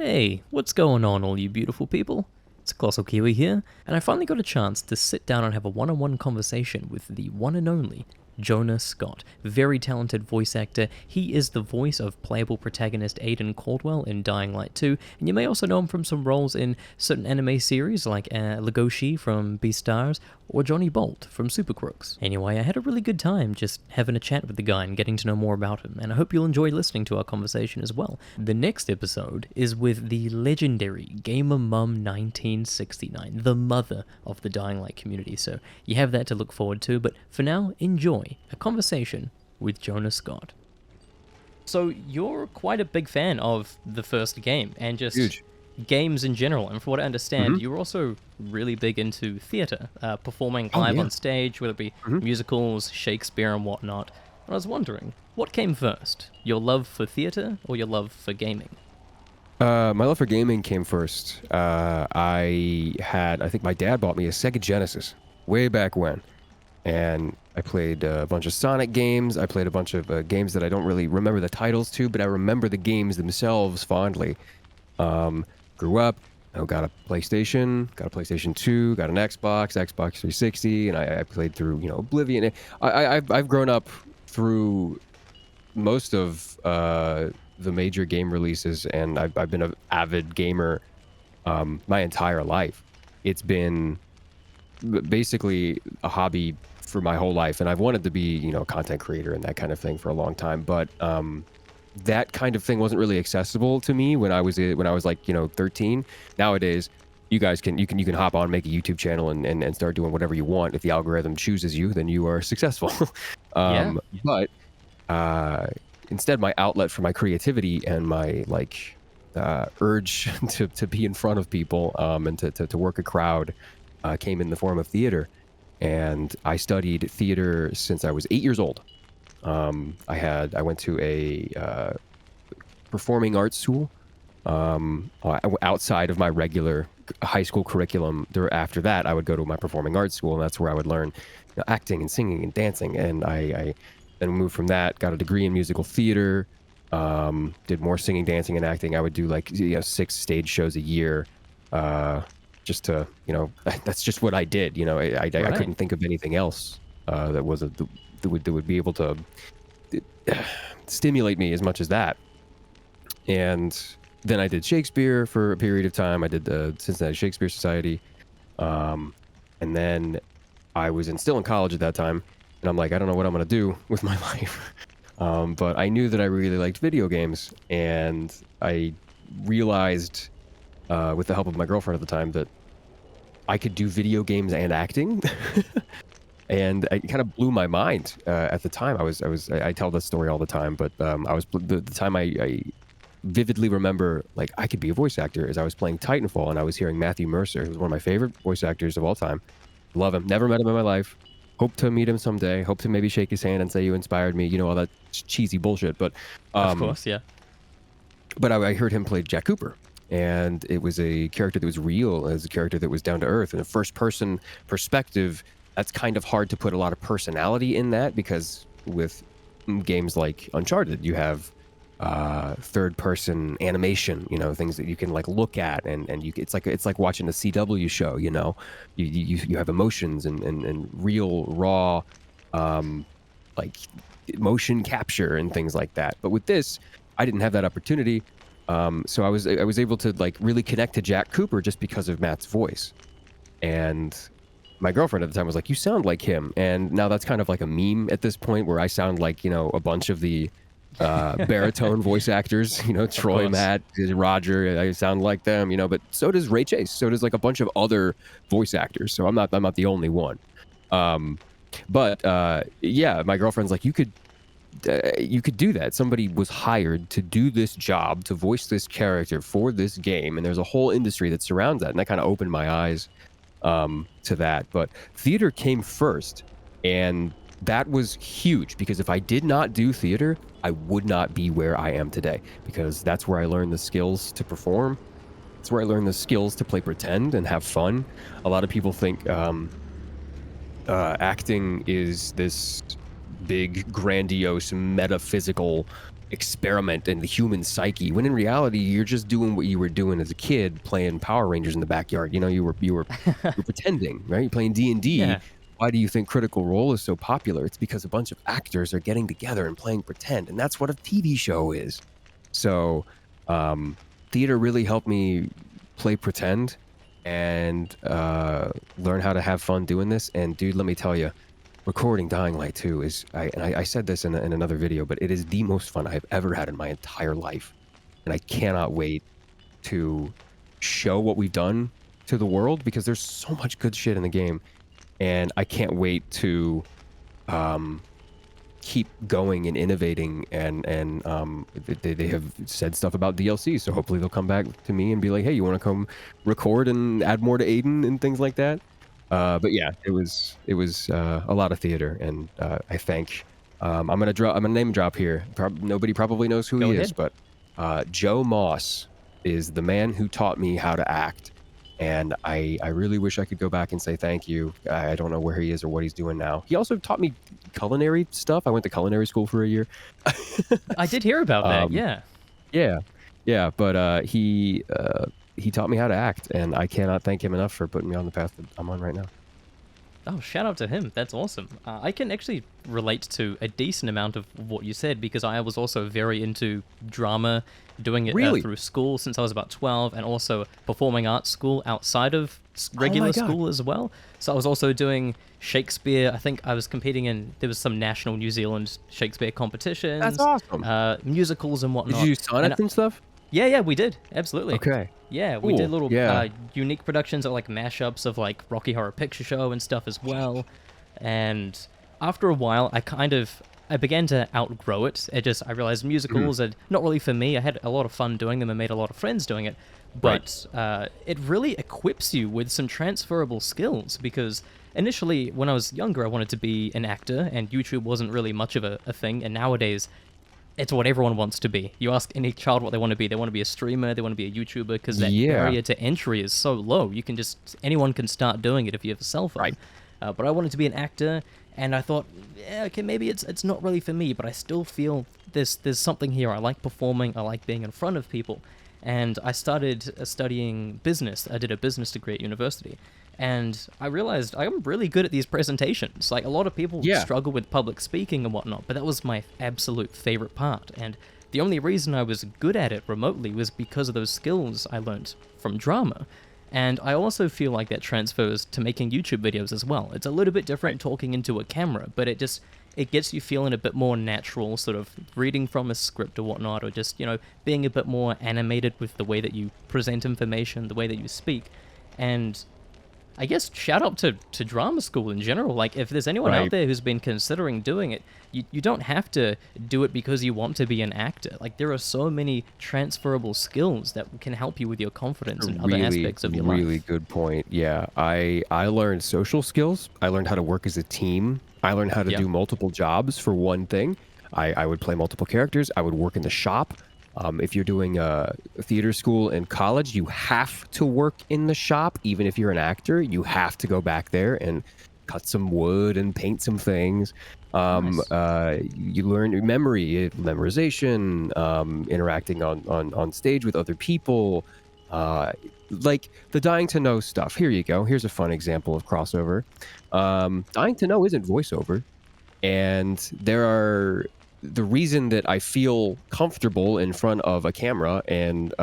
Hey, what's going on, all you beautiful people? It's Colossal Kiwi here, and I finally got a chance to sit down and have a one-on-one conversation with the one and only Jonah Scott. Very talented voice actor. He is the voice of playable protagonist Aiden Caldwell in Dying Light 2, and you may also know him from some roles in certain anime series like Ledoux from Beastars or Johnny Bolt from Super Crooks. Anyway, I had a really good time just having a chat with the guy and getting to know more about him, and I hope you'll enjoy listening to our conversation as well. The next episode is with the legendary Gamer Mum 1969, the mother of the Dying Light community, so you have that to look forward to, but for now, enjoy a conversation with Jonah Scott. So you're quite a big fan of the first game and just Huge. games in general, and from what I understand, you're also really big into theatre, performing live on stage, whether it be musicals, Shakespeare and whatnot. And I was wondering, what came first, your love for theatre or your love for gaming? My love for gaming came first. I think my dad bought me a Sega Genesis way back when. And I played a bunch of Sonic games. I played a bunch of games that I don't really remember the titles to, but I remember the games themselves fondly. Grew up, got a PlayStation 2, got an Xbox 360, and I played through, Oblivion. I've grown up through most of the major game releases, and I've been an avid gamer my entire life. It's been basically a hobby for my whole life, and I've wanted to be, a content creator and that kind of thing for a long time, but that kind of thing wasn't really accessible to me when I was like 13. Nowadays, you guys can hop on, make a YouTube channel, and start doing whatever you want. If the algorithm chooses you, then you are successful. But instead, my outlet for my creativity and my urge to be in front of people and to work a crowd came in the form of theater. And I studied theater since I was 8 years old. I went to a performing arts school outside of my regular high school curriculum. After that, I would go to my performing arts school, and that's where I would learn acting and singing and dancing. And I then moved from that, got a degree in musical theater, did more singing, dancing, and acting. I would do 6 stage shows a year. Just to, that's just what I did. I couldn't think of anything else that would be able to stimulate me as much as that. And then I did Shakespeare for a period of time. I did the Cincinnati Shakespeare Society. And then I was still in college at that time. And I'm like, I don't know what I'm going to do with my life. But I knew that I really liked video games. And I realized, with the help of my girlfriend at the time, that I could do video games and acting. And it kind of blew my mind at the time. I tell this story all the time, but the time I vividly remember, I could be a voice actor, is I was playing Titanfall, and I was hearing Matthew Mercer, who's one of my favorite voice actors of all time. Love him. Never met him in my life. Hope to meet him someday. Hope to maybe shake his hand and say you inspired me. All that cheesy bullshit. But of course, yeah. But I heard him play Jack Cooper. And it was a character that was real, as a character that was down to earth. In a first-person perspective, that's kind of hard to put a lot of personality in that, because with games like Uncharted, you have third-person animation, things that you can look at, and it's like watching a CW show. You have emotions and real raw motion capture and things like that. But with this, I didn't have that opportunity. So I was able to really connect to Jack Cooper just because of Matt's voice. And my girlfriend at the time was like, you sound like him. And now that's kind of like a meme at this point, where I sound like, a bunch of the baritone voice actors, Troy, Matt, Roger. I sound like them, but so does Ray Chase. So does a bunch of other voice actors. So I'm not the only one. But my girlfriend's like, you could do that. Somebody was hired to do this job, to voice this character for this game, and there's a whole industry that surrounds that, and that kind of opened my eyes to that. But theater came first, and that was huge, because if I did not do theater, I would not be where I am today, because that's where I learned the skills to perform. It's where I learned the skills to play pretend and have fun. A lot of people think acting is this big, grandiose, metaphysical experiment in the human psyche, when in reality you're just doing what you were doing as a kid, playing Power Rangers in the backyard. You know, you're pretending, right? You're playing D&D. Yeah. Why do you think Critical Role is so popular? It's because a bunch of actors are getting together and playing pretend, and that's what a TV show is. So theater really helped me play pretend and learn how to have fun doing this. And dude, let me tell you, recording Dying Light 2 is, I said this in another video, but it is the most fun I've ever had in my entire life. And I cannot wait to show what we've done to the world, because there's so much good shit in the game. And I can't wait to keep going and innovating. And they have said stuff about DLC, so hopefully they'll come back to me and be like, hey, you want to come record and add more to Aiden and things like that. But yeah, it was a lot of theater, and I thank. I'm gonna name drop here. Nobody probably knows who Go he ahead. is, but Joe Moss is the man who taught me how to act, and I really wish I could go back and say thank you. I don't know where he is or what he's doing now. He also taught me culinary stuff. I went to culinary school for a year. I did hear about that. Yeah. Yeah, but he taught me how to act, and I cannot thank him enough for putting me on the path that I'm on right now. Oh, shout out to him. That's awesome. I can actually relate to a decent amount of what you said, because I was also very into drama, doing it Really? through school since I was about 12, and also performing arts school outside of Oh regular my God. school as well. So I was also doing Shakespeare. I think I was competing in, there was some national New Zealand Shakespeare competitions. That's awesome. Musicals and Did whatnot. you do sonnets and stuff? Yeah, we did. Absolutely. Okay. Yeah, we Cool. did little Yeah. unique productions of like mashups of like Rocky Horror Picture Show and stuff as well. And after a while, I began to outgrow it. I realized musicals are not really for me. I had a lot of fun doing them and made a lot of friends doing it. But it really equips you with some transferable skills, because initially when I was younger, I wanted to be an actor, and YouTube wasn't really much of a thing. And nowadays, it's what everyone wants to be. You ask any child what they want to be. They want to be a streamer. They want to be a YouTuber, because that barrier to entry is so low. Anyone can start doing it if you have a cell phone. Right. But I wanted to be an actor, and I thought, yeah, okay, maybe it's not really for me, but I still feel there's something here. I like performing. I like being in front of people. And I started studying business. I did a business degree at university. And I realized I'm really good at these presentations. Like, a lot of people struggle with public speaking and whatnot, but that was my absolute favorite part. And the only reason I was good at it remotely was because of those skills I learned from drama. And I also feel like that transfers to making YouTube videos as well. It's a little bit different talking into a camera, but it gets you feeling a bit more natural, sort of reading from a script or whatnot, or just, being a bit more animated with the way that you present information, the way that you speak. And I guess shout out to drama school in general. Like, if there's anyone out there who's been considering doing it, you don't have to do it because you want to be an actor. Like, there are so many transferable skills that can help you with your confidence and other aspects of your life. Really good point. Yeah, I learned social skills. I learned how to work as a team. I learned how to do multiple jobs for one thing. I would play multiple characters. I would work in the shop. If you're doing a theater school in college, you have to work in the shop. Even if you're an actor, you have to go back there and cut some wood and paint some things. You learn memorization, interacting on stage with other people, like the Dying to Know stuff. Here you go. Here's a fun example of crossover. Dying to Know isn't voiceover, and the reason that I feel comfortable in front of a camera and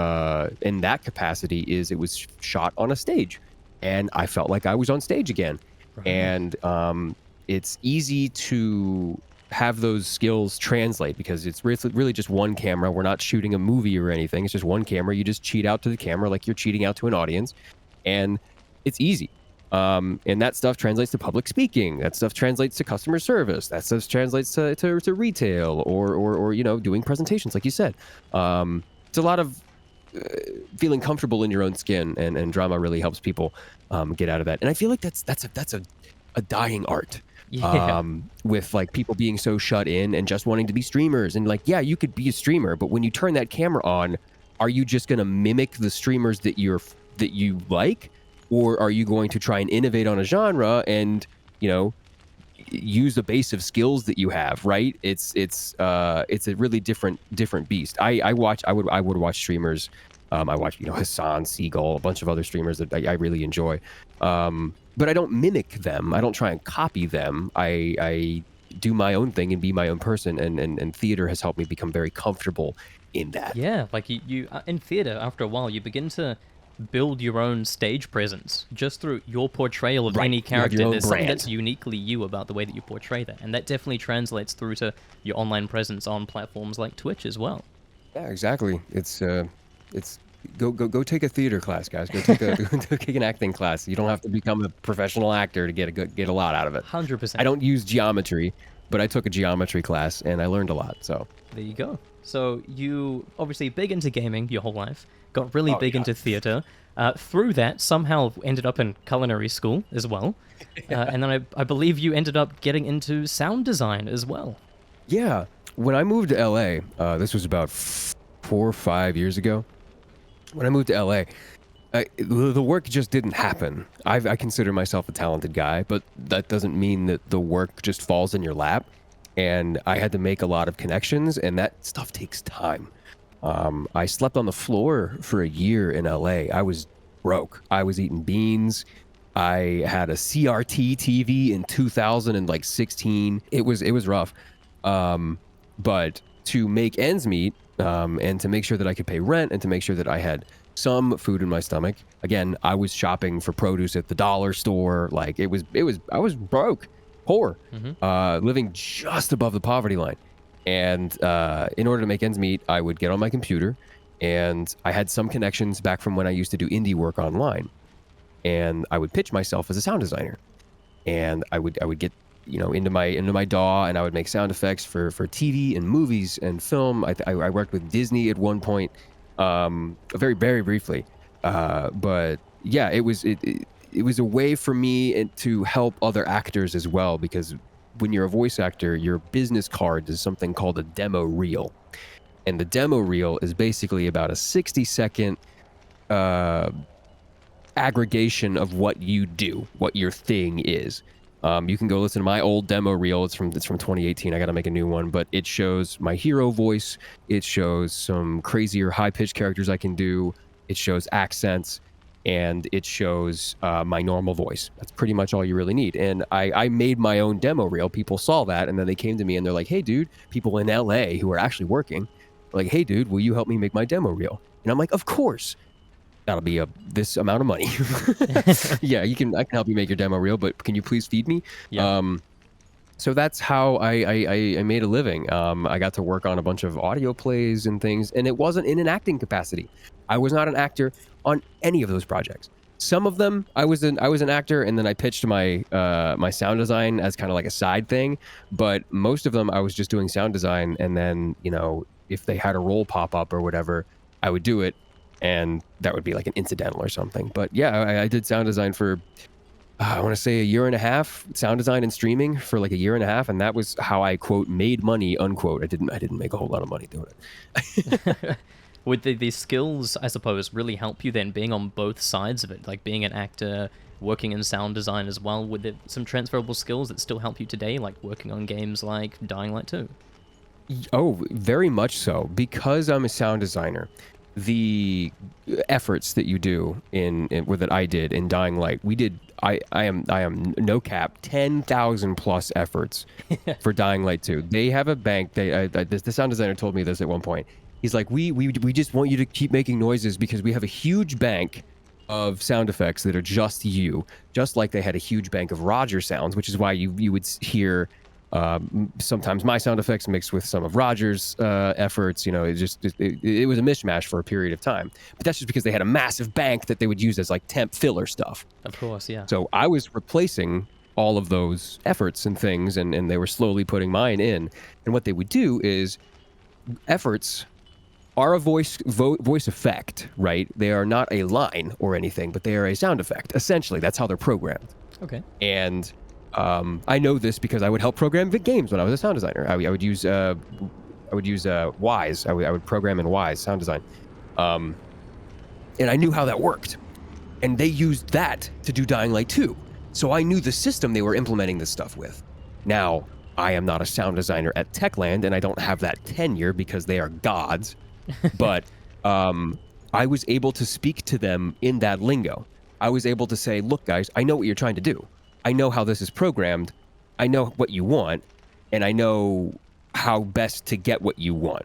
in that capacity is it was shot on a stage, and I felt like I was on stage again. And it's easy to have those skills translate, because it's really just one camera. We're not shooting a movie or anything. It's just one camera. You just cheat out to the camera like you're cheating out to an audience, and it's easy. And that stuff translates to public speaking. That stuff translates to customer service. That stuff translates to retail or doing presentations, like you said. It's a lot of feeling comfortable in your own skin, and drama really helps people get out of that. And I feel like that's a dying art. With like people being so shut in and just wanting to be streamers, and like, yeah, you could be a streamer, but when you turn that camera on, are you just going to mimic the streamers that you like? Or are you going to try and innovate on a genre and, use the base of skills that you have, right? It's a really different beast. I would watch streamers. I watch, Hassan, Seagull, a bunch of other streamers that I really enjoy. But I don't mimic them. I don't try and copy them. I do my own thing and be my own person. And theater has helped me become very comfortable in that. Yeah, like you in theater, after a while, you begin to build your own stage presence just through your portrayal of Right. any You have character. your own There's something brand. that's uniquely you about the way that you portray that, and that definitely translates through to your online presence on platforms like Twitch as well. Yeah, exactly. It's go take a theater class, guys. Go take an acting class. You don't have to become a professional actor to get a lot out of it. 100%. I don't use geometry, but I took a geometry class and I learned a lot. So There you go. So you obviously big into gaming your whole life, got really big into theater. Through that, somehow ended up in culinary school as well. And then I believe you ended up getting into sound design as well. yeah, when I moved to LA, this was about 4 or 5 years ago. When I moved to LA, the work just didn't happen. I consider myself a talented guy, but that doesn't mean that the work just falls in your lap. And I had to make a lot of connections, and that stuff takes time. I slept on the floor for a year in LA. I was broke. I was eating beans. I had a CRT TV in 2016. It was rough. But to make ends meet, and to make sure that I could pay rent and to make sure that I had some food in my stomach. Again, I was shopping for produce at the dollar store. Like I was broke, poor, living just above the poverty line. And in order to make ends meet, I would get on my computer, and I had some connections back from when I used to do indie work online, and I would pitch myself as a sound designer, and I would get into my DAW, and I would make sound effects for TV and movies and film. I worked with Disney at one point, very briefly, but yeah, it was a way for me to help other actors as well, because when you're a voice actor, your business card is something called a demo reel, and the demo reel is basically about a 60-second aggregation of what you do, what your thing is. You can go listen to my old demo reel. It's from 2018. I got to make a new one, but it shows my hero voice. It shows some crazier high-pitched characters I can do. It shows accents, and it shows my normal voice. That's pretty much all you really need. And I made my own demo reel. People saw that, and then they came to me and they're like, "Hey, dude," people in LA who are actually working, like, "Hey, dude, will you help me make my demo reel?" And I'm like, "Of course." That'll be this amount of money. Yeah, I can help you make your demo reel, but can you please feed me? Yeah. So that's how I made a living. I got to work on a bunch of audio plays and things, and it wasn't in an acting capacity. I was not an actor on any of those projects. Some of them I was an actor, and then I pitched my my sound design as kind of like a side thing. But most of them I was just doing sound design, and then if they had a role pop up or whatever, I would do it. And that would be like an incidental or something. But yeah, I did sound design for, I want to say, a year and a half, sound design and streaming for like a year and a half. And that was how I, quote, made money, unquote. I didn't make a whole lot of money doing it. Would the skills, I suppose, really help you then, being on both sides of it, like being an actor, working in sound design as well? Would there some transferable skills that still help you today, like working on games like Dying Light 2? Oh, very much so. Because I'm a sound designer, the efforts that you do that I did in Dying Light, we did. I am no cap 10,000 plus efforts for Dying Light 2. They have a bank. The sound designer told me this at one point. He's like, we just want you to keep making noises because we have a huge bank of sound effects that are just you, just like they had a huge bank of Roger sounds, which is why you would hear sometimes my sound effects mixed with some of Roger's efforts. It was a mishmash for a period of time. But that's just because they had a massive bank that they would use as like temp filler stuff. Of course, yeah. So I was replacing all of those efforts and things, and they were slowly putting mine in. And what they would do is efforts are a voice effect, right? They are not a line or anything, but they are a sound effect. Essentially, that's how they're programmed. Okay. And I know this because I would help program games when I was a sound designer. I would use Wise. I would program in Wise sound design, and I knew how that worked. And they used that to do Dying Light 2. So I knew the system they were implementing this stuff with. Now, I am not a sound designer at Techland, and I don't have that tenure because they are gods. But I was able to speak to them in that lingo. I was able to say, look, guys, I know what you're trying to do. I know how this is programmed. I know what you want, and I know how best to get what you want.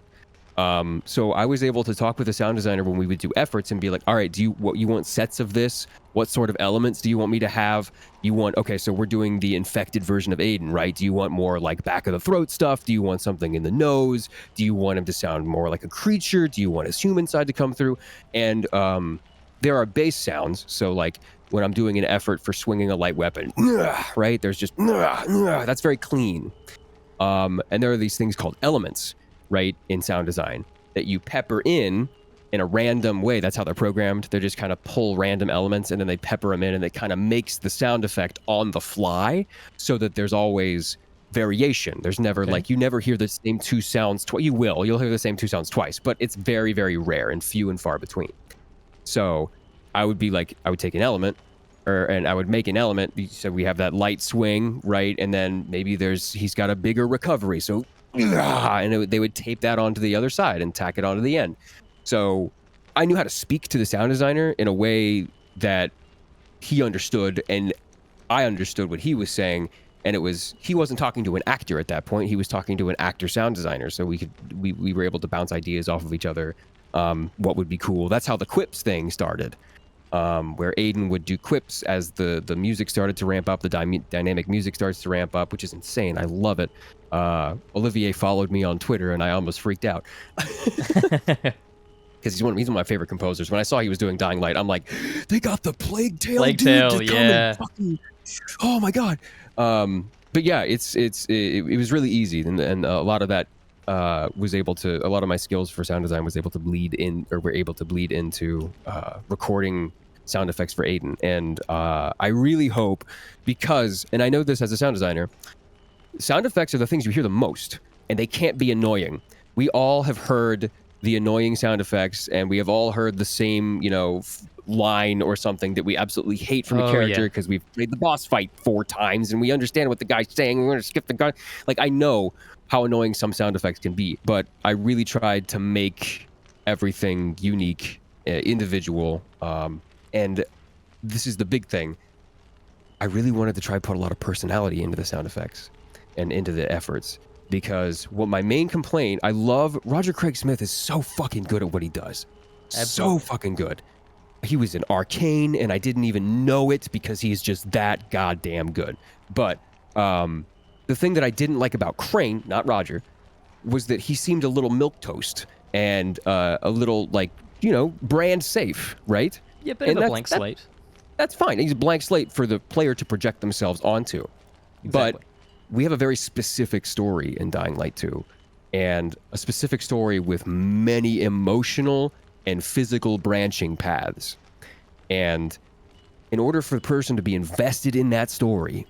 So I was able to talk with the sound designer when we would do efforts and be like, all right, you want sets of this? What sort of elements do you want me to have? You want, okay, so we're doing the infected version of Aiden, right? Do you want more like back of the throat stuff? Do you want something in the nose? Do you want him to sound more like a creature? Do you want his human side to come through? And there are bass sounds. So like when I'm doing an effort for swinging a light weapon, right? There's just, that's very clean. And there are these things called elements, right, in sound design that you pepper in a random way. That's how they're programmed. They just kind of pull random elements and then they pepper them in, and it kind of makes the sound effect on the fly so that there's always variation. There's never like, you never hear the same two sounds twice. You'll hear the same two sounds twice, but it's very, very rare and few and far between. So I would take an element, and I would make an element. So we have that light swing, right? And then maybe he's got a bigger recovery. So, and they would tape that onto the other side and tack it onto the end. So I knew how to speak to the sound designer in a way that he understood, and I understood what he was saying. And he wasn't talking to an actor at that point. He was talking to an actor sound designer. So we were able to bounce ideas off of each other. What would be cool. That's how the quips thing started. Where Aiden would do quips as the music started to ramp up, the dynamic music starts to ramp up, which is insane. I love it. Olivier followed me on Twitter, and I almost freaked out. Because he's one of my favorite composers. When I saw he was doing Dying Light, I'm like, they got the Plague Tale dude to come and fucking... Oh my god. But yeah, it was really easy, and a lot of that a lot of my skills for sound design were able to bleed into recording sound effects for Aiden. And I really hope, because, and I know this as a sound designer, sound effects are the things you hear the most, and they can't be annoying. We all have heard the annoying sound effects, and we have all heard the same, line or something that we absolutely hate from a character because we've played the boss fight 4 times and we understand what the guy's saying. We're going to skip the guy. Like, I know how annoying some sound effects can be, but I really tried to make everything unique, individual, and this is the big thing. I really wanted to try to put a lot of personality into the sound effects and into the efforts, because what my main complaint, I love Roger Craig Smith is so fucking good at what he does. So fucking good. He was in Arcane, and I didn't even know it because he's just that goddamn good. But the thing that I didn't like about Crane, not Roger, was that he seemed a little milquetoast and a little, brand safe, right? Yeah, bit of a blank slate. That's fine. He's a blank slate for the player to project themselves onto. Exactly. But we have a very specific story in Dying Light 2, and a specific story with many emotional and physical branching paths. And in order for the person to be invested in that story,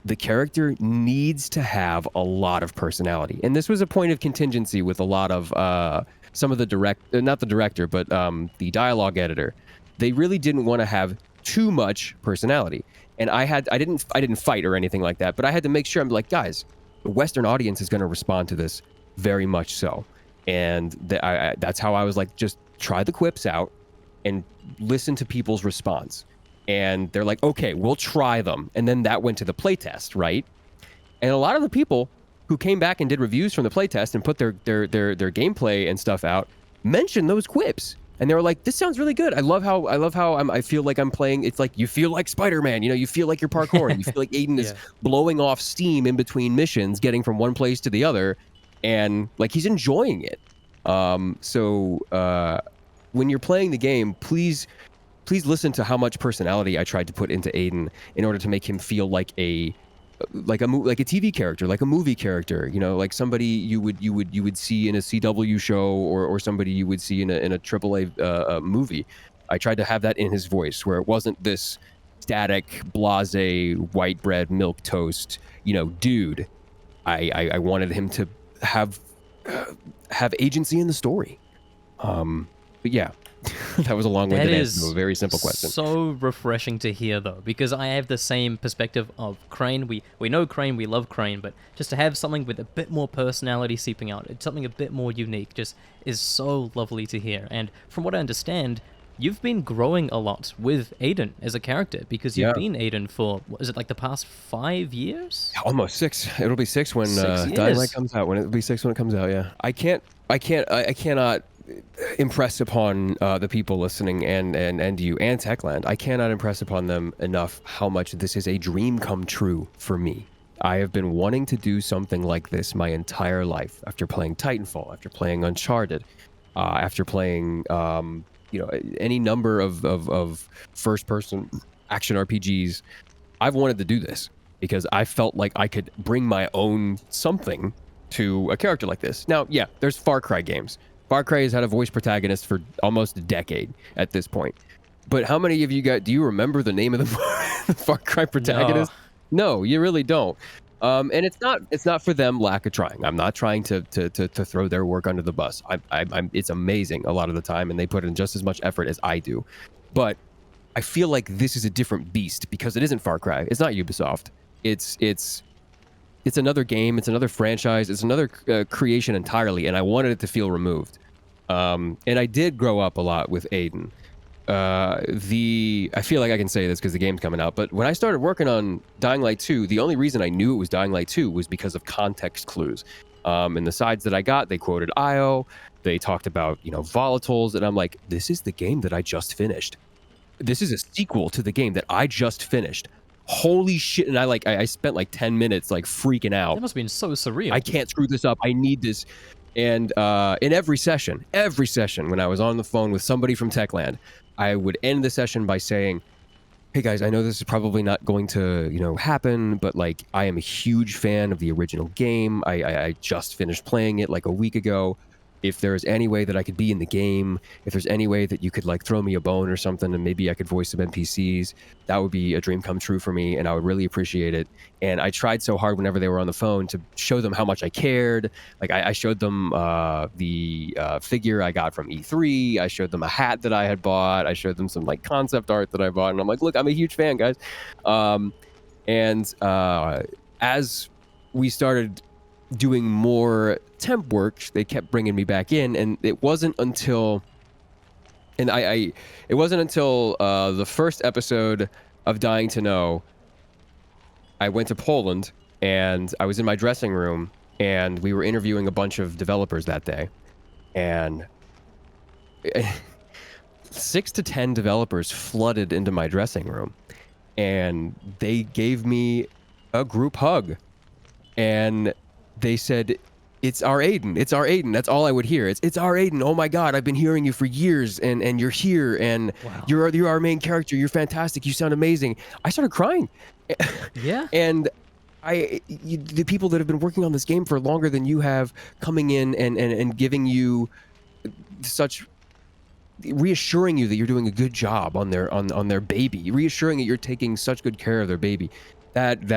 the character needs to have a lot of personality. And this was a point of contingency with a lot of some of the not the director, but the dialogue editor. They really didn't want to have too much personality. And I didn't fight or anything like that, but I had to make sure, I'm like, guys, the Western audience is going to respond to this very much so. And that's how I was like, just try the quips out and listen to people's response. And they're like, okay, we'll try them. And then that went to the playtest, right? And a lot of the people who came back and did reviews from the playtest and put their gameplay and stuff out mentioned those quips. And they were like, this sounds really good. I love how I feel like I'm playing. It's like, you feel like Spider-Man, you feel like you're parkouring. You feel like Aiden is blowing off steam in between missions, getting from one place to the other. And like, he's enjoying it. So when you're playing the game, please listen to how much personality I tried to put into Aiden in order to make him feel like a TV character, like a movie character, like somebody you would see in a CW show or somebody you would see in a AAA movie. I tried to have that in his voice, where it wasn't this static, blasé, white bread, milk toast, dude. I wanted him to have agency in the story. But yeah, That was a long-winded That answer to a is very simple question. so refreshing to hear, though, because I have the same perspective of Crane. We know Crane, we love Crane, but just to have something with a bit more personality seeping out, it's something a bit more unique, just is so lovely to hear. And from what I understand, you've been growing a lot with Aiden as a character, because you've Yeah. been Aiden for, what is it, like the past 5 years? Almost 6. It'll be 6 when 6 Dying Light years. comes out. It'll be 6 when it comes out. Yeah. I cannot impress upon the people listening and you and Techland. I cannot impress upon them enough how much this is a dream come true for me. I have been wanting to do something like this my entire life. After playing Titanfall, after playing Uncharted, after playing any number of first-person action RPGs, I've wanted to do this because I felt like I could bring my own something to a character like this. Now, yeah, there's Far Cry games. Far Cry has had a voice protagonist for almost a decade at this point. But how many of you guys, do you remember the name of the Far Cry protagonist? No, you really don't. And it's not for them lack of trying. I'm not trying to throw their work under the bus. It's amazing a lot of the time, and they put in just as much effort as I do. But I feel like this is a different beast because it isn't Far Cry. It's not Ubisoft. It's another game. It's another franchise. It's another creation entirely, and I wanted it to feel removed. And I did grow up a lot with Aiden. I feel like I can say this because the game's coming out, but when I started working on Dying Light 2, the only reason I knew it was Dying Light 2 was because of context clues. In the sides that I got, they quoted IO. They talked about, volatiles, and I'm like, this is the game that I just finished. This is a sequel to the game that I just finished. Holy shit. And I spent like 10 minutes like freaking out. That must have been so surreal. I can't screw this up. I need this. And in every session, when I was on the phone with somebody from Techland, I would end the session by saying, hey guys, I know this is probably not going to, happen, but like I am a huge fan of the original game. I just finished playing it like a week ago. If there's any way that I could be in the game, if there's any way that you could like throw me a bone or something and maybe I could voice some NPCs, that would be a dream come true for me and I would really appreciate it. And I tried so hard whenever they were on the phone to show them how much I cared. Like I showed them the figure I got from E3. I showed them a hat that I had bought. I showed them some like concept art that I bought. And I'm like, look, I'm a huge fan, guys. As we started doing more temp work, they kept bringing me back in, and it wasn't until the first episode of Dying to Know, I went to Poland and I was in my dressing room and we were interviewing a bunch of developers that day, and 6 to 10 developers flooded into my dressing room and they gave me a group hug and they said, it's our Aiden. It's our Aiden. That's all I would hear. It's our Aiden. Oh my God, I've been hearing you for years, and you're here, and Wow. you're our main character. You're fantastic. You sound amazing. I started crying. Yeah. And the people that have been working on this game for longer than you have, coming in and giving you such, reassuring you that you're doing a good job on their baby, reassuring that you're taking such good care of their baby. That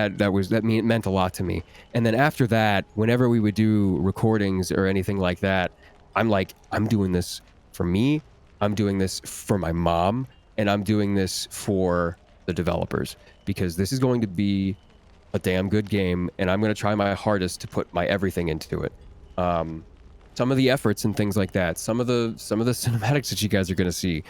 meant a lot to me. And then after that, whenever we would do recordings or anything like that, I'm like, I'm doing this for me, I'm doing this for my mom, and I'm doing this for the developers, because this is going to be a damn good game, and I'm going to try my hardest to put my everything into it. Some of the efforts and things like that, some of the cinematics that you guys are going to see,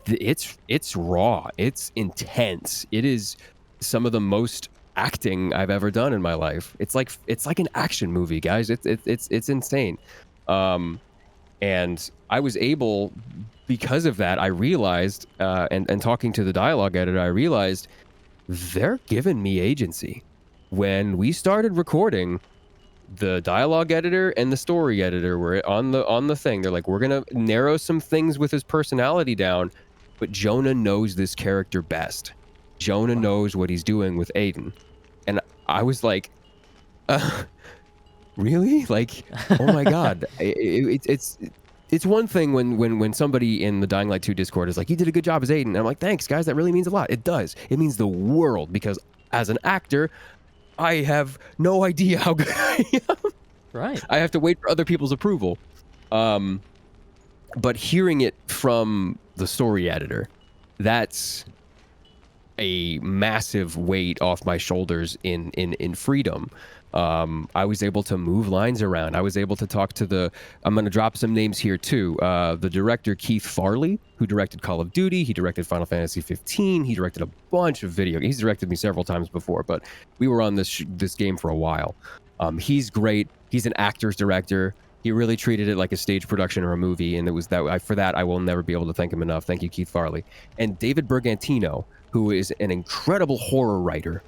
it's raw, it's intense, it is some of the most acting I've ever done in my life. It's like an action movie, guys. It's insane. And I was able, because of that, I realized, and talking to the dialogue editor, I realized they're giving me agency. When we started recording, the dialogue editor and the story editor were on the thing. They're like, we're gonna narrow some things with his personality down, but Jonah knows this character best. Jonah knows what he's doing with Aiden. And I was like, really? Like, oh my God. It's one thing when somebody in the Dying Light 2 Discord is like, you did a good job as Aiden. And I'm like, thanks, guys. That really means a lot. It does. It means the world, because as an actor, I have no idea how good I am. Right. I have to wait for other people's approval. but hearing it from the story editor, that's a massive weight off my shoulders in freedom. I was able to move lines around. I was able to talk to I'm going to drop some names here too. The director, Keith Farley, who directed Call of Duty. He directed Final Fantasy 15. He directed a bunch of he's directed me several times before, but we were on this game for a while. He's great. He's an actor's director. He really treated it like a stage production or a movie, and it was for that I will never be able to thank him enough. Thank you, Keith Farley. And David Bergantino, who is an incredible horror writer,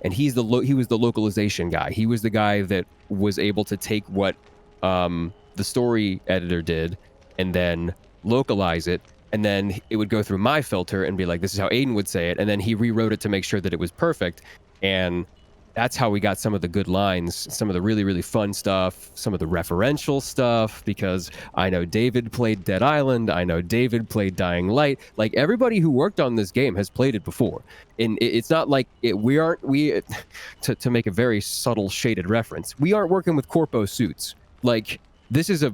and he was the localization guy. He was the guy that was able to take what the story editor did and then localize it, and then it would go through my filter and be like, this is how Aiden would say it, and then he rewrote it to make sure that it was perfect. And that's how we got some of the good lines, some of the really, really fun stuff, some of the referential stuff, because I know David played Dead Island. I know David played Dying Light. Like, everybody who worked on this game has played it before. And it's not like to make a very subtle shaded reference, we aren't working with corpo suits. Like, this is a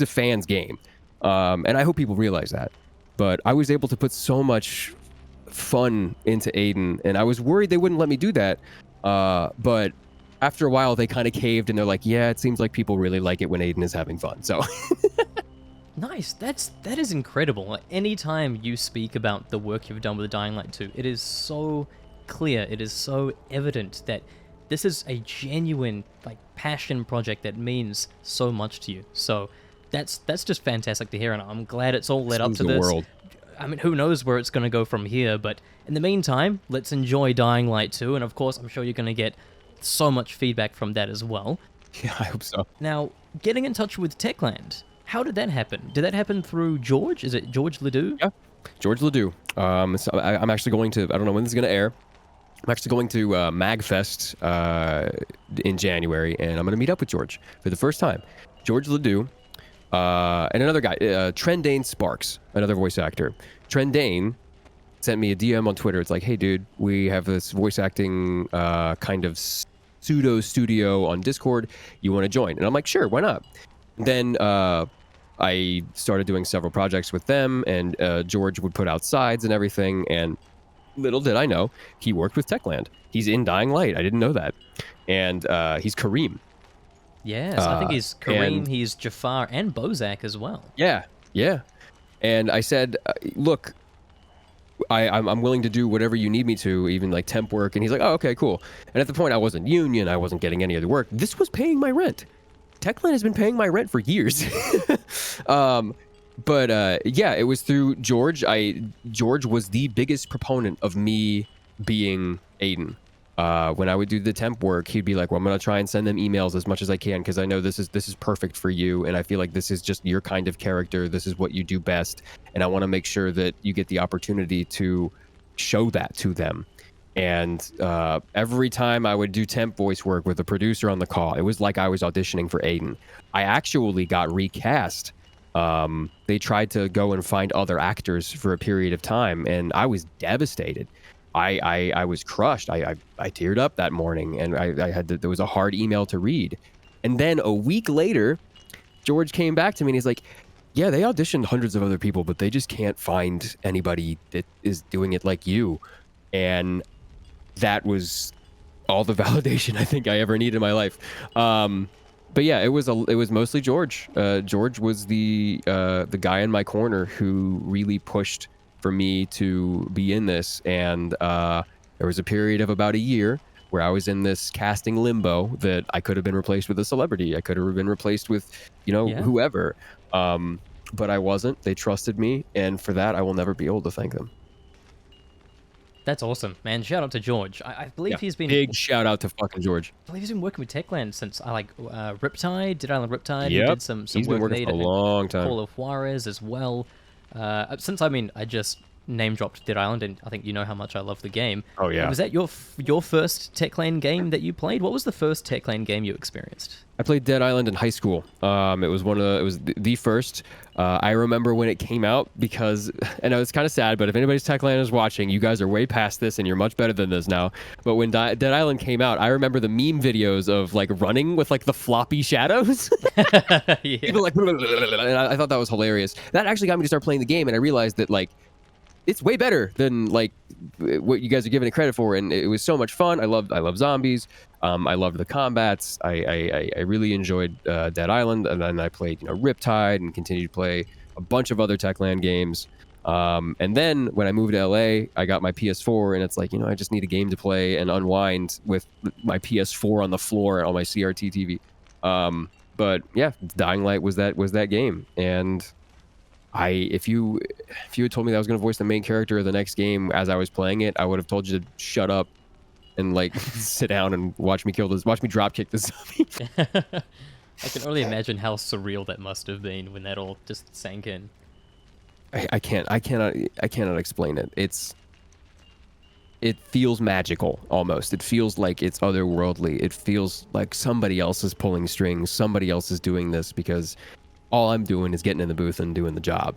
fan's game. And I hope people realize that. But I was able to put so much fun into Aiden, and I was worried they wouldn't let me do that. But after a while, they kind of caved, and they're like, yeah, it seems like people really like it when Aiden is having fun. So Nice. That is incredible. Like, anytime you speak about the work you've done with Dying Light 2, it is so clear, it is so evident that this is a genuine, like, passion project that means so much to you. So that's just fantastic to hear, and I'm glad it's all led up to this. World. I mean, who knows where it's going to go from here, but in the meantime, let's enjoy Dying Light 2, and of course, I'm sure you're going to get so much feedback from that as well. Yeah, I hope so. Now, getting in touch with Techland, how did that happen? Did that happen through George? Is it George Ledoux? Yeah, George Ledoux. So I'm actually going to, I don't know when this is going to air, I'm actually going to MagFest in January, and I'm going to meet up with George for the first time. George Ledoux. And another guy, Trendane Sparks, another voice actor. Trendane sent me a DM on Twitter. It's like, hey, dude, we have this voice acting kind of pseudo studio on Discord. You want to join? And I'm like, sure, why not? Then I started doing several projects with them, and George would put out sides and everything. And little did I know, he worked with Techland. He's in Dying Light. I didn't know that. And he's Kareem. Yes, I think he's Kareem, he's Jafar, and Bozak as well. Yeah. And I said, look, I'm willing to do whatever you need me to, even like temp work. And he's like, oh, okay, cool. And at the point, I wasn't union. I wasn't getting any other work. This was paying my rent. Techland has been paying my rent for years. But yeah, it was through George. George was the biggest proponent of me being Aiden. When I would do the temp work, he'd be like, well, I'm going to try and send them emails as much as I can, because I know this is perfect for you, and I feel like this is just your kind of character. This is what you do best, and I want to make sure that you get the opportunity to show that to them. And every time I would do temp voice work with a producer on the call, it was like I was auditioning for Aiden. I actually got recast. They tried to go and find other actors for a period of time, and I was devastated. I was crushed. I teared up that morning, and there was a hard email to read. And then a week later, George came back to me and he's like, yeah, they auditioned hundreds of other people, but they just can't find anybody that is doing it like you. And that was all the validation I think I ever needed in my life. But yeah, it was mostly George. George was the guy in my corner who really pushed for me to be in this. And there was a period of about a year where I was in this casting limbo that I could have been replaced with a celebrity. I could have been replaced with, whoever. But I wasn't. They trusted me. And for that, I will never be able to thank them. That's awesome, man. Shout out to George. I believe he's been... Big shout out to fucking George. I believe he's been working with Techland since, Riptide, Dead Island Riptide. Yep. He did some He's been work working for a long time. Call of Juarez as well. Since, I just name dropped Dead Island, and I think you know how much I love the game. Oh yeah. Was that your first Techland game that you played? What was the first Techland game you experienced? I played Dead Island in high school. It was the first. I remember when it came out because, and it's kind of sad, but if anybody's Techland is watching, you guys are way past this and you're much better than this now. But when Dead Island came out, I remember the meme videos of like running with like the floppy shadows. Yeah. People like, and I thought that was hilarious. That actually got me to start playing the game, and I realized that like it's way better than like what you guys are giving it credit for, and it was so much fun. I love zombies. I loved the combats. I really enjoyed Dead Island, and then I played Riptide and continued to play a bunch of other Techland games. And then when I moved to LA, I got my PS4, and it's like I just need a game to play and unwind with my PS4 on the floor on my CRT TV. But yeah, Dying Light was that game, and if you had told me that I was going to voice the main character of the next game as I was playing it, I would have told you to shut up and like sit down and watch me drop kick this zombie. I can only imagine how surreal that must have been when that all just sank in. I cannot explain it. It feels magical almost. It feels like it's otherworldly. It feels like somebody else is pulling strings. Somebody else is doing this because all I'm doing is getting in the booth and doing the job.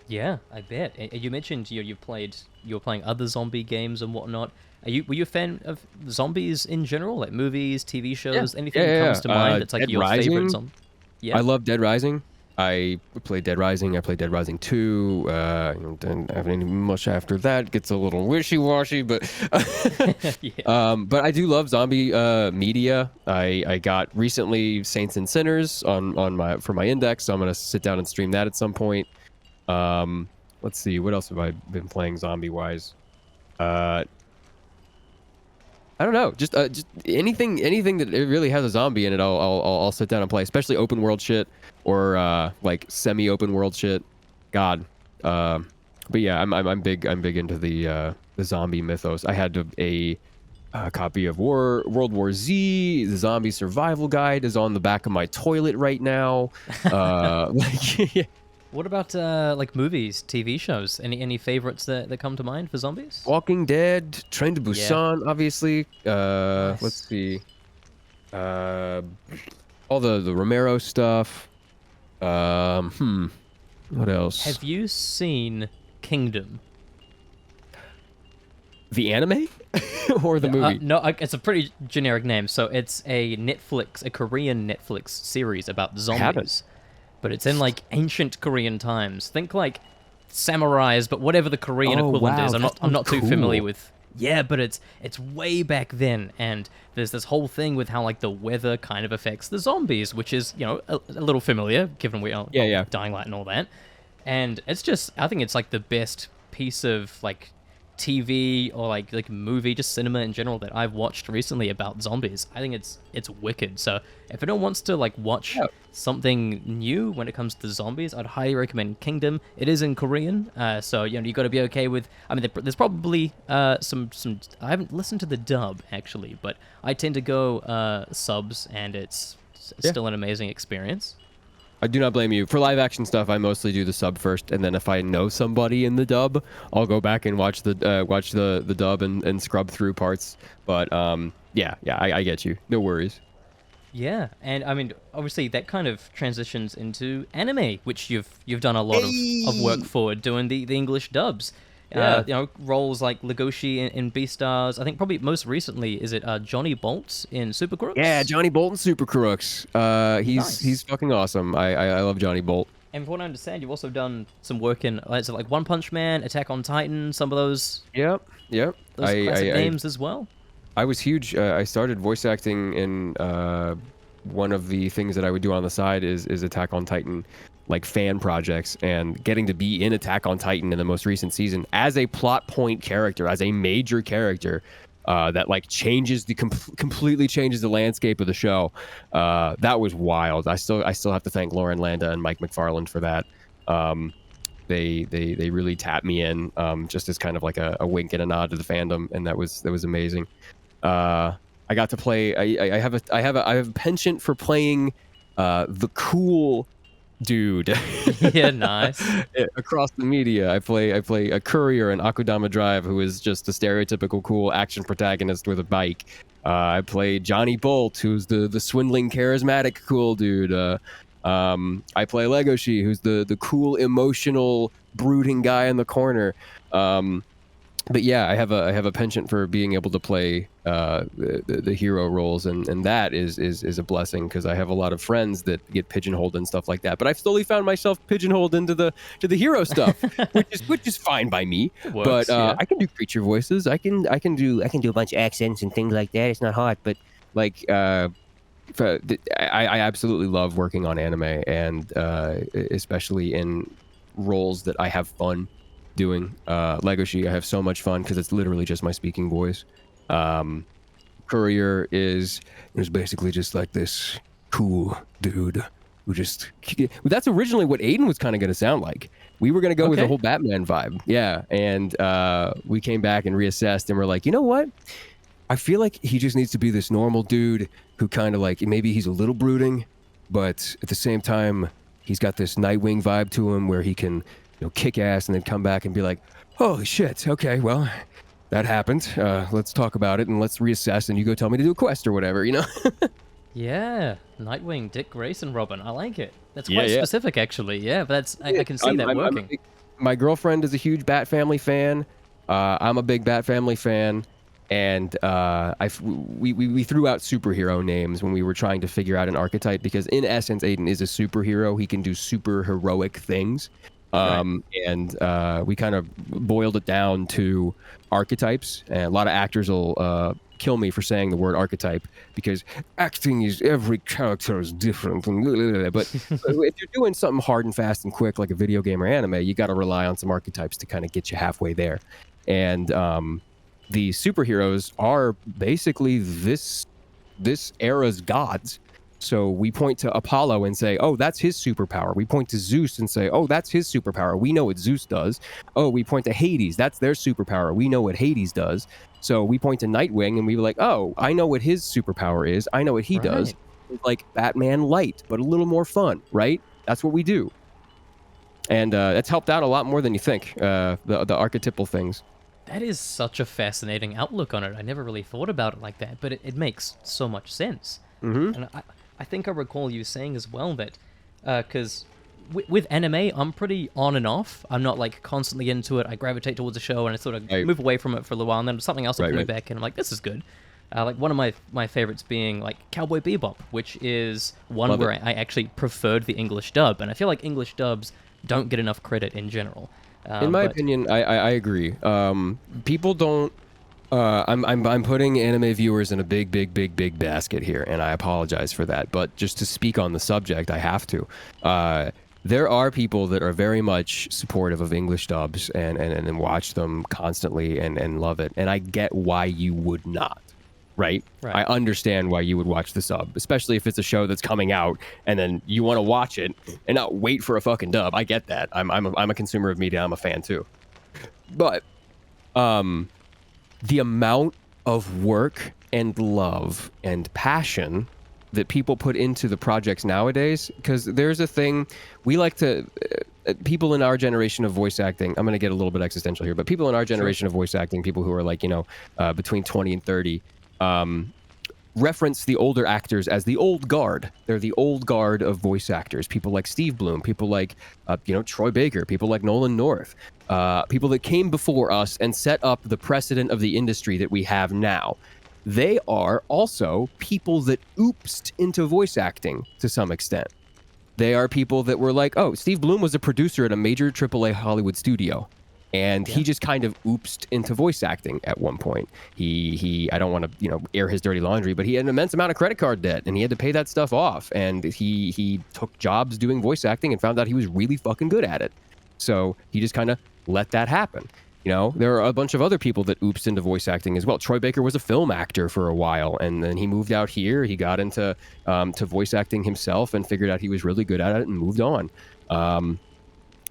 Yeah, I bet. You mentioned you were playing other zombie games and whatnot. Were you a fan of zombies in general, like movies, TV shows, anything that comes to mind that's like Dead your Rising. favorite zombie? Yeah, I love Dead Rising. I played Dead Rising. I played Dead Rising 2. Didn't have any much after that. Gets a little wishy-washy, but yeah. but I do love zombie media. I got recently Saints and Sinners for my index, so I'm gonna sit down and stream that at some point. Let's see, what else have I been playing zombie-wise? I don't know, just anything that it really has a zombie in it, I'll sit down and play, especially open world shit or like semi open world shit. God, but yeah, I'm big into the zombie mythos. I had a copy of World War Z. The Zombie Survival Guide is on the back of my toilet right now. Like. What about like movies, TV shows? Any favorites that come to mind for zombies? Walking Dead, Train to Busan, obviously. Nice. Let's see. All the Romero stuff. What else? Have you seen Kingdom? The anime or the movie? No, it's a pretty generic name. So it's a Korean Netflix series about zombies. But it's in like ancient Korean times. Think like samurais, but whatever the Korean equivalent is. I'm not too familiar with. Yeah, but it's way back then, and there's this whole thing with how like the weather kind of affects the zombies, which is a little familiar given we are Dying Light and all that. And it's just, I think it's like the best piece of like TV or like movie, just cinema in general that I've watched recently about zombies. I think it's wicked. So if anyone wants to like watch something new when it comes to zombies, I'd highly recommend Kingdom. It is in Korean, so you got to be okay with. I mean, there's probably some. I haven't listened to the dub actually, but I tend to go subs, and it's still an amazing experience. I do not blame you. For live action stuff, I mostly do the sub first, and then if I know somebody in the dub, I'll go back and watch the dub and scrub through parts. But yeah, I get you. No worries. Yeah, and I mean, obviously that kind of transitions into anime, which you've done a lot of work for, doing the English dubs. Yeah. Roles like Legoshi in Beastars. I think probably most recently is it Johnny Bolt in Super Crooks? Yeah, Johnny Bolt in Super Crooks. He's fucking awesome. I love Johnny Bolt. And from what I understand, you've also done some work in like One Punch Man, Attack on Titan, some of those. Yep. Those classic games as well. I was huge. I started voice acting in one of the things that I would do on the side is Attack on Titan, like fan projects, and getting to be in Attack on Titan in the most recent season as a plot point character, as a major character that like completely changes the landscape of the show. That was wild. I still have to thank Lauren Landa and Mike McFarland for that. They really tapped me in just as kind of like a wink and a nod to the fandom, and that was amazing. I got to play. I have a penchant for playing the cool dude. Yeah, nice. Across the media, I play a courier in Akudama Drive who is just a stereotypical cool action protagonist with a bike. I play Johnny Bolt, who's the swindling charismatic cool dude. I play Legoshi, who's the cool emotional brooding guy in the corner. But yeah, I have a penchant for being able to play the hero roles, and that is a blessing because I have a lot of friends that get pigeonholed and stuff like that. But I've slowly found myself pigeonholed into the hero stuff, which is fine by me. It works, But yeah. I can do creature voices. I can do a bunch of accents and things like that. It's not hard, but like I absolutely love working on anime, and especially in roles that I have fun doing. Legoshi, I have so much fun because it's literally just my speaking voice. Courier is basically just like this cool dude who just. That's originally what Aiden was kind of going to sound like. We were going to go with the whole Batman vibe, yeah, and we came back and reassessed, and we're like, you know what? I feel like he just needs to be this normal dude who kind of like, maybe he's a little brooding, but at the same time, he's got this Nightwing vibe to him where he can, kick ass and then come back and be like, holy shit, okay, well, that happened. Let's talk about it and let's reassess, and you go tell me to do a quest or whatever, Yeah, Nightwing, Dick Grayson, Robin. I like it. That's quite specific, actually. Yeah, but that's I can see that working. My girlfriend is a huge Bat Family fan. I'm a big Bat Family fan. And we threw out superhero names when we were trying to figure out an archetype because in essence, Aiden is a superhero. He can do super heroic things. And we kind of boiled it down to archetypes. And a lot of actors will kill me for saying the word archetype because acting is every character is different. But if you're doing something hard and fast and quick like a video game or anime, you got to rely on some archetypes to kind of get you halfway there. And the superheroes are basically this era's gods. So we point to Apollo and say, oh, that's his superpower. We point to Zeus and say, oh, that's his superpower. We know what Zeus does. Oh, we point to Hades. That's their superpower. We know what Hades does. So we point to Nightwing and we were like, oh, I know what his superpower is. I know what he does. It's like Batman light, but a little more fun, right? That's what we do. And that's helped out a lot more than you think, the archetypal things. That is such a fascinating outlook on it. I never really thought about it like that, but it makes so much sense. Mm-hmm. And I think I recall you saying as well that, because with anime, I'm pretty on and off. I'm not like constantly into it. I gravitate towards a show and I sort of move away from it for a little while, and then something else will pull me back, and I'm like, this is good. Like one of my favorites being like Cowboy Bebop, which is one where I actually preferred the English dub, and I feel like English dubs don't get enough credit in general. In my opinion, I agree. People don't. I'm putting anime viewers in a big basket here, and I apologize for that. But just to speak on the subject, I have to. There are people that are very much supportive of English dubs and watch them constantly and love it. And I get why you would not. Right? I understand why you would watch the sub, especially if it's a show that's coming out and then you want to watch it and not wait for a fucking dub. I get that. I'm a consumer of media. I'm a fan too. But the amount of work and love and passion that people put into the projects nowadays, because there's a thing we like to people in our generation of voice acting, I'm going to get a little bit existential here, but people in our generation of voice acting, people who are like, between 20 and 30, reference the older actors as the old guard. They're the old guard of voice actors. People like Steve Bloom, people like, Troy Baker, people like Nolan North, people that came before us and set up the precedent of the industry that we have now. They are also people that oopsed into voice acting to some extent. They are people that were like, oh, Steve Bloom was a producer at a major AAA Hollywood studio. And he just kind of oopsed into voice acting at one point. He I don't want to, air his dirty laundry, but he had an immense amount of credit card debt and he had to pay that stuff off. And he took jobs doing voice acting and found out he was really fucking good at it. So he just kind of let that happen. There are a bunch of other people that oopsed into voice acting as well. Troy Baker was a film actor for a while, and then he moved out here. He got into to voice acting himself and figured out he was really good at it and moved on.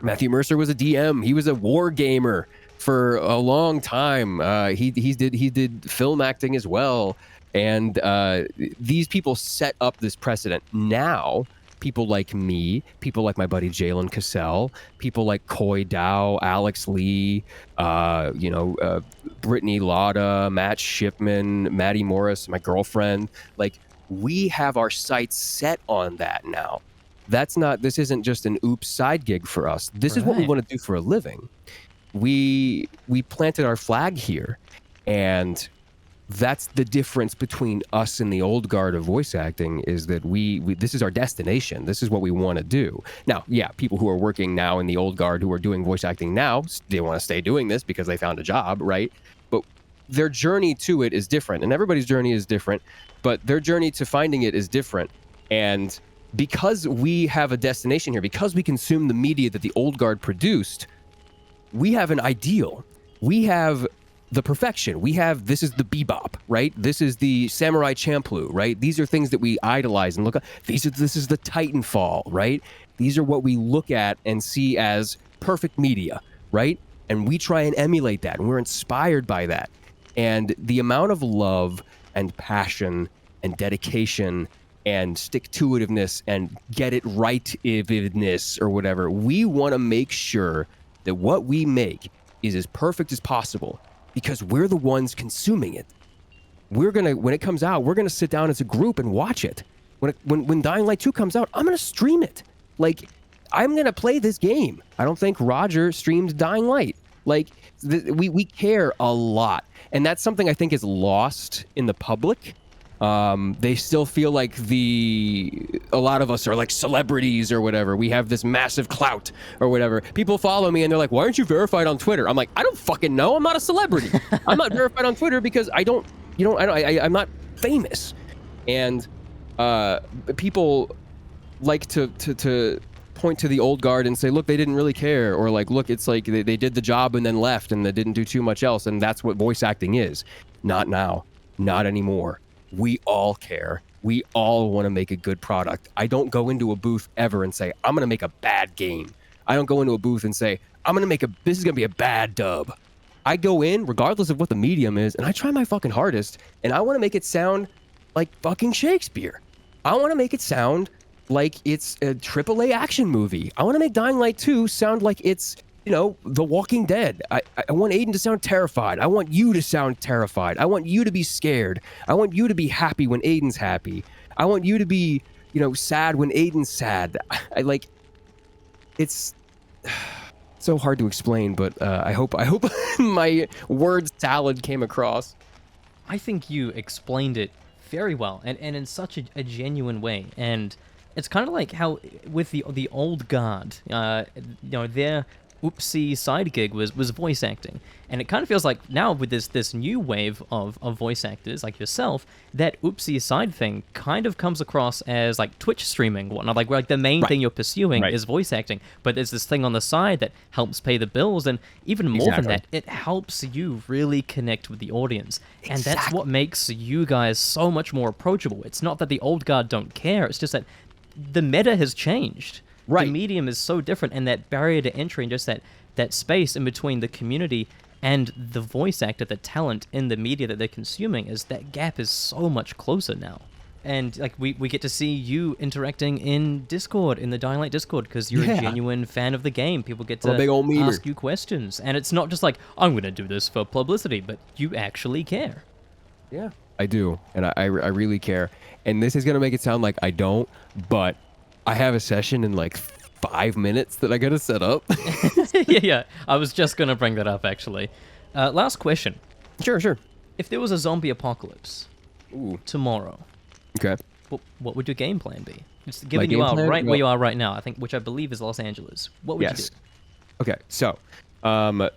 Matthew Mercer was a DM. He was a war gamer for a long time. He did film acting as well. And these people set up this precedent. Now, people like me, people like my buddy Jalen Cassell, people like Coy Dow, Alex Lee, Brittany Lotta, Matt Shipman, Maddie Morris, my girlfriend. Like, we have our sights set on that now. This isn't just an oops side gig for us. This is what we want to do for a living. We planted our flag here, and that's the difference between us and the old guard of voice acting, is that we this is our destination. This is what we want to do. Now, yeah, people who are working now in the old guard who are doing voice acting now, they want to stay doing this because they found a job, right? But their journey to it is different, and everybody's journey is different, but their journey to finding it is different. And because we have a destination here, because we consume the media that the old guard produced, we have an ideal. We have the perfection. This is the bebop, right? This is the Samurai Champloo, right? These are things that we idolize and look at. This is the Titanfall, right? These are what we look at and see as perfect media, right? And we try and emulate that, and we're inspired by that. And the amount of love and passion and dedication and stick-to-itiveness and get-it-right-iveness or whatever, we want to make sure that what we make is as perfect as possible, because we're the ones consuming it. When it comes out, we're gonna sit down as a group and watch it. When Dying Light 2 comes out, I'm gonna stream it. Like, I'm gonna play this game. I don't think Roger streamed Dying Light. Like, we care a lot, and that's something I think is lost in the public. They still feel like a lot of us are like celebrities or whatever. We have this massive clout or whatever. People follow me and they're like, why aren't you verified on Twitter? I'm like, I don't fucking know. I'm not a celebrity. I'm not verified on Twitter because I'm not famous. And, people like to point to the old guard and say, look, they didn't really care. Or like, look, it's like they did the job and then left and they didn't do too much else. And that's what voice acting is. Not now. Not anymore. We all care. We all want to make a good product. I don't go into a booth ever and say, I'm going to make a bad game. I don't go into a booth and say, this is going to be a bad dub. I go in, regardless of what the medium is, and I try my fucking hardest, and I want to make it sound like fucking Shakespeare. I want to make it sound like it's a AAA action movie. I want to make Dying Light 2 sound like it's, The Walking Dead. I want Aiden to sound terrified. I want you to sound terrified. I want you to be scared. I want you to be happy when Aiden's happy. I want you to be, sad when Aiden's sad. It's so hard to explain, but I hope my word salad came across. I think you explained it very well, and in such a genuine way. And it's kind of like how with the old guard, their oopsie side gig was voice acting, and it kind of feels like now with this new wave of voice actors like yourself, that oopsie side thing kind of comes across as like Twitch streaming, whatnot. Like the main thing you're pursuing is voice acting, but there's this thing on the side that helps pay the bills, and even more than that, it helps you really connect with the audience. And that's what makes you guys so much more approachable. It's not that the old guard don't care, it's just that the meta has changed. The medium is so different, and that barrier to entry and just that space in between the community and the voice actor, the talent in the media that they're consuming, is that gap is so much closer now. And like we get to see you interacting in Discord, in the Dying Light Discord, because you're a genuine fan of the game. People get to ask you questions, and it's not just like, I'm going to do this for publicity, but you actually care. Yeah, I do, and I really care. And this is going to make it sound like I don't, but I have a session in like 5 minutes that I gotta set up. yeah. I was just gonna bring that up, actually. Last question. Sure. If there was a zombie apocalypse tomorrow, okay, what would your game plan be? Just given you are right where you are right now, which I believe is Los Angeles. What would you do? Okay, so there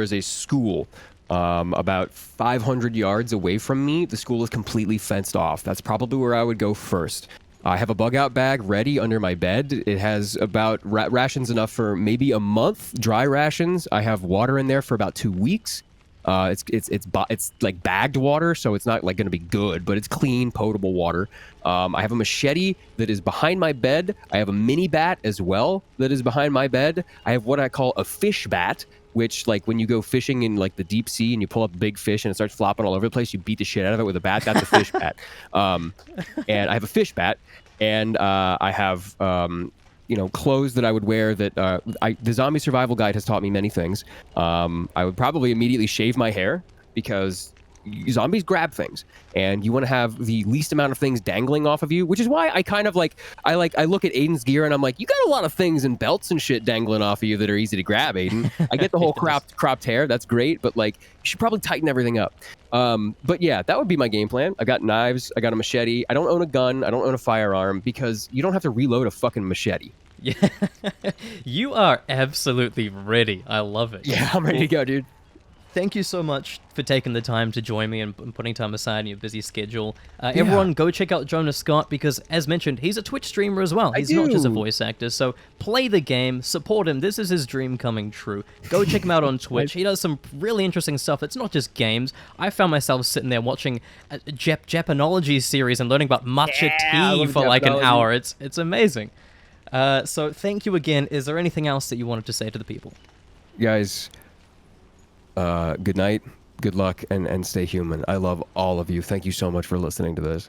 is a school about 500 yards away from me. The school is completely fenced off. That's probably where I would go first. I have a bug out bag ready under my bed. It has about rations enough for maybe a month, dry rations. I have water in there for about 2 weeks. It's like bagged water, so it's not like going to be good, but it's clean, potable water. I have a machete that is behind my bed. I have a mini bat as well that is behind my bed. I have what I call a fish bat, which, like, when you go fishing in like the deep sea and you pull up a big fish and it starts flopping all over the place, you beat the shit out of it with a bat. That's a fish bat. And I have a fish bat. and I have clothes that I would wear that the zombie survival guide has taught me many things. I would probably immediately shave my hair because zombies grab things, and you want to have the least amount of things dangling off of you, which is why I kind of I look at Aiden's gear and I'm like, you got a lot of things and belts and shit dangling off of you that are easy to grab, Aiden. I get the whole cropped hair, that's great, but like you should probably tighten everything up. But yeah, that would be my game plan. I got knives, I got a machete. I don't own a gun, I don't own a firearm, because you don't have to reload a fucking machete. Yeah, you are absolutely ready. I love it. Yeah, I'm ready to go, dude. Thank you so much for taking the time to join me and putting time aside in your busy schedule. Everyone, go check out Jonah Scott, because, as mentioned, he's a Twitch streamer as well. He's not just a voice actor, so play the game, support him. This is his dream coming true. Go check him out on Twitch. He does some really interesting stuff. It's not just games. I found myself sitting there watching a Japanology series and learning about matcha tea for like an hour. It's amazing. So thank you again. Is there anything else that you wanted to say to the people? Guys, good night, good luck, and stay human. I love all of you. Thank you so much for listening to this.